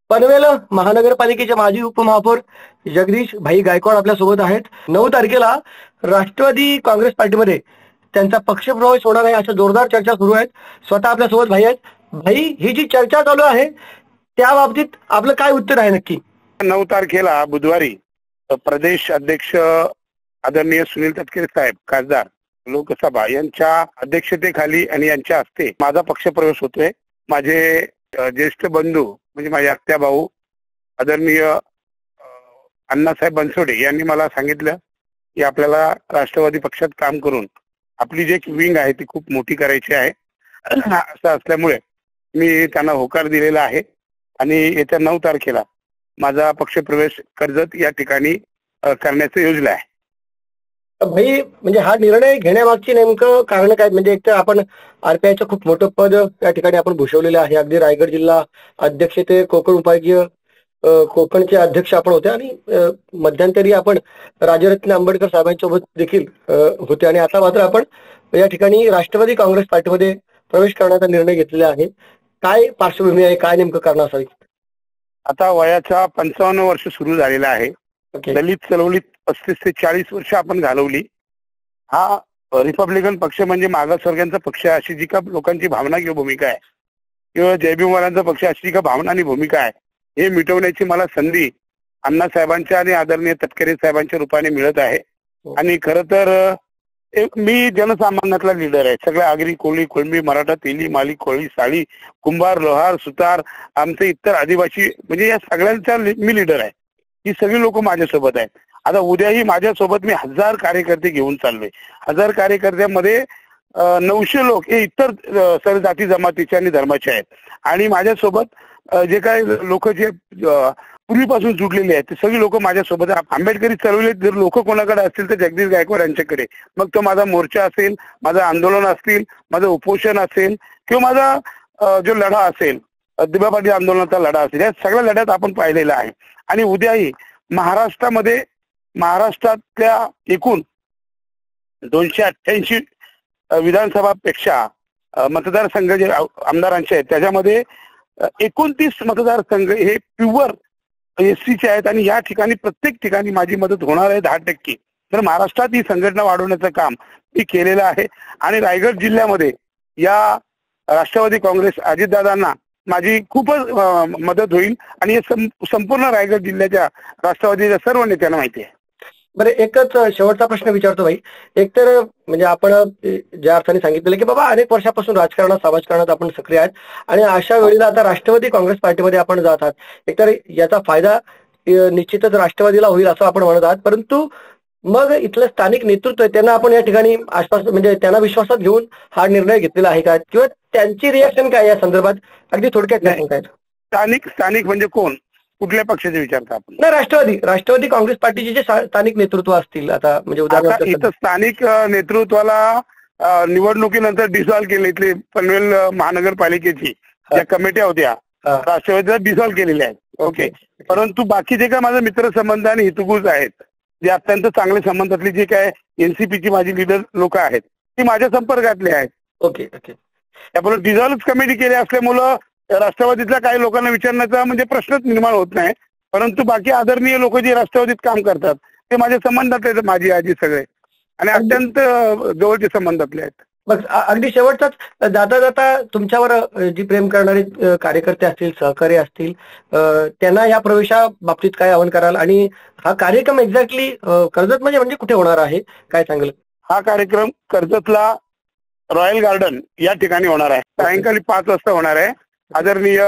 पनवेल महानगरपालिकेचे माजी उपमहापौर जगदीश भाई गायकवाड आपल्या सोबत आहेत. 9 तारखेला राष्ट्रवादी काँग्रेस पार्टीमध्ये त्यांचा पक्षप्रवेश होणार आहे अशा जोरदार चर्चा सुरू आहेत. स्वतः आपल्या सोबत भाई आहेत. भाई, ही जी चर्चा चालू आहे त्या बाबतीत आपलं काय उत्तर आहे नक्की? 9 तारखेला बुधवारी प्रदेश अध्यक्ष आदरणीय सुनील तटकरे साहेब खासदार लोकसभा यांच्या अध्यक्षतेखाली आणि यांच्या हस्ते माझा पक्षप्रवेश होतोय. माझे ज्येष्ठ बंधू म्हणजे माझे आत्या भाऊ आदरणीय अण्णासाहेब बनसोडे यांनी मला सांगितलं की आपल्याला राष्ट्रवादी पक्षात काम करून आपली जी विंग आहे ती खूप मोठी करायची आहे. असं असल्यामुळे मी त्यांना होकार दिलेला आहे आणि येत्या 9 तारखेला माझा पक्षप्रवेश कर्जत या ठिकाणी करण्याचं योजना आहे. भाई, म्हणजे हा निर्णय घेण्यामागची नेमकं कारण काय? म्हणजे एक तर आपण आरपीआयचं खूप मोठं पद या ठिकाणी आपण भूषवलेलं आहे. अगदी रायगड जिल्हा अध्यक्ष ते कोकण उपायुक्त, कोकणचे अध्यक्ष आपण होते आणि मध्यंतरी आपण राजरत्न आंबेडकर साहेबांसोबत देखील होते आणि आता मात्र आपण या ठिकाणी राष्ट्रवादी काँग्रेस पार्टीमध्ये प्रवेश करण्याचा निर्णय घेतलेला आहे. काय पार्श्वभूमी आहे, काय नेमकं कारण असावी? आता वयाचा 55 वर्ष सुरू झालेला आहे. ओके. दलित चळवळीत 35 ते 40 वर्ष आपण घालवली. हा रिपब्लिकन पक्ष म्हणजे मागासवर्गीयांचा पक्ष आहे अशी जी का लोकांची भावना किंवा भूमिका आहे, किंवा जयभीमवाल्यांचा पक्ष अशी जी का भावना आणि भूमिका आहे, हे मिटवण्याची मला संधी अण्णासाहेबांच्या आणि आदरणीय तटकरे साहेबांच्या रूपाने मिळत आहे. आणि खरं तर मी जनसामान्यातला लीडर आहे. सगळ्या आगरी कोळी कुळमी मराठा तेली माली कोळी साळी कुंभार लोहार सुतार आमचे इतर आदिवासी म्हणजे या सगळ्यांचा मी लीडर आहे. ही सगळी लोक माझ्यासोबत आहेत. आता उद्याही माझ्यासोबत मी 1000 कार्यकर्ते घेऊन चाललोय. 1000 कार्यकर्त्यामध्ये 900 लोक हे इतर सर्व जाती जमातीचे आणि धर्माचे आहेत. आणि माझ्यासोबत जे काही लोक जे पूर्वीपासून जुडलेले आहेत ते सगळी लोक माझ्यासोबत. आंबेडकरी चळवळीत जर लोक कोणाकडे असतील तर जगदीश गायकवाड यांच्याकडे. मग तो माझा मोर्चा असेल, माझं आंदोलन असतील, माझं उपोषण असेल किंवा माझा जो लढा असेल, दिबा पाटील आंदोलनाचा लढा असेल, या सगळ्या लढ्यात आपण पाहिलेला आहे. आणि उद्याही महाराष्ट्रातल्या एकूण 288 विधानसभापेक्षा मतदारसंघ जे आमदारांचे आहेत त्याच्यामध्ये 29 मतदारसंघ हे प्युअर एससीचे आहेत. आणि या ठिकाणी प्रत्येक ठिकाणी माझी मदत होणार आहे 10%. तर महाराष्ट्रात ही संघटना वाढवण्याचं काम मी केलेलं आहे. आणि रायगड जिल्ह्यामध्ये या राष्ट्रवादी काँग्रेस अजितदादांना माझी खूपच मदत होईल. आणि हे संपूर्ण रायगड जिल्ह्याच्या राष्ट्रवादीच्या सर्व नेत्यांना माहिती आहे. बरं, एकच शेवटचा प्रश्न विचारतो भाई. एकतर म्हणजे आपण ज्या अर्थाने सांगितलेलं की बाबा अनेक वर्षापासून राजकारणात समाजकारणात आपण सक्रिय आहेत आणि अशा वेळेला आता राष्ट्रवादी काँग्रेस पार्टीमध्ये आपण जात आहात. एकतर याचा फायदा निश्चितच राष्ट्रवादीला होईल असं आपण म्हणत आहात. परंतु मग इथलं स्थानिक नेतृत्व आहे त्यांना आपण या ठिकाणी आश्वासन म्हणजे त्यांना विश्वासात घेऊन हा निर्णय घेतलेला आहे का, किंवा त्यांची रिएक्शन काय या संदर्भात अगदी थोडक्यात काय सांगतायत? स्थानिक म्हणजे कोण, कुठल्या पक्षाचे विचारता आपण? नाही, राष्ट्रवादी काँग्रेस पार्टीचे जे स्थानिक नेतृत्व असतील आता म्हणजे उदाहरणार्थ इथं स्थानिक नेतृत्वाला निवडणुकीनंतर डिसॉल्व्ह केले. इथले पनवेल महानगरपालिकेची ज्या कमिट्या होत्या राष्ट्रवादीला डिसॉल्व्ह केलेल्या आहेत. ओके. परंतु बाकीचे काय माझे मित्रसंबंध आणि हितगुज आहेत, जे अत्यंत चांगले संबंधातली जे काय एनसीपीची माझी लिडर लोक आहेत ती माझ्या संपर्कातले आहेत. Okay okay. त्यामुळे डिसॉल्व्ह कमिटी केली असल्यामुळं राष्ट्रवादीतल्या काही लोकांना विचारण्याचा म्हणजे प्रश्नच निर्माण होत नाही. परंतु बाकी आदरणीय लोक जे राष्ट्रवादीत काम करतात ते माझ्या संबंधातले आहेत, माझी आजी सगळे, आणि अत्यंत जवळचे संबंधातले आहेत. बस अगदी शेवटचाच जाता जाता तुमच्यावर जी प्रेम करणारे कार्यकर्ते असतील, सहकारी असतील, त्यांना या प्रवेशा बाबतीत काय आवाहन कराल? आणि हा कार्यक्रम एक्झॅक्टली कर्जत म्हणजे कुठे होणार आहे, काय सांगेल? हा कार्यक्रम कर्जतला रॉयल गार्डन या ठिकाणी होणार आहे. सायंकाळी 5 वाजता होणार आहे. आदरणीय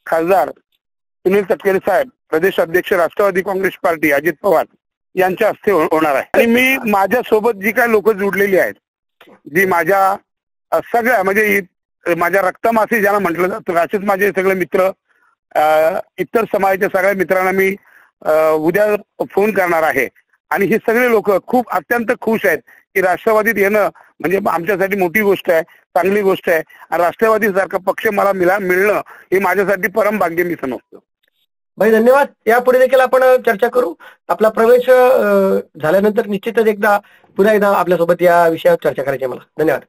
खासदार सुनील तटकरे साहेब, प्रदेश अध्यक्ष राष्ट्रवादी काँग्रेस पार्टी अजित पवार यांच्या हस्ते होणार आहे. आणि मी माझ्यासोबत जी काही लोक जुडलेली आहेत, जी माझ्या सगळ्या म्हणजे माझ्या रक्तमासी ज्यांना म्हटलं जातं असेच माझे सगळे मित्र, इतर समाजाच्या सगळ्या मित्रांना मी उद्या फोन करणार आहे. आणि हे सगळे लोक खूप अत्यंत खुश आहेत की राष्ट्रवादीत येणं म्हणजे आमच्यासाठी मोठी गोष्ट आहे, चांगली गोष्ट आहे. आणि राष्ट्रवादी सारखा पक्ष मला मिळणं हे माझ्यासाठी परम भाग्य मी समजतो. भाई धन्यवाद. यापुढे देखील आपण चर्चा करू. आपला प्रवेश झाल्यानंतर निश्चितच पुन्हा एकदा आपल्यासोबत या विषयावर चर्चा करायची आहे मला. धन्यवाद.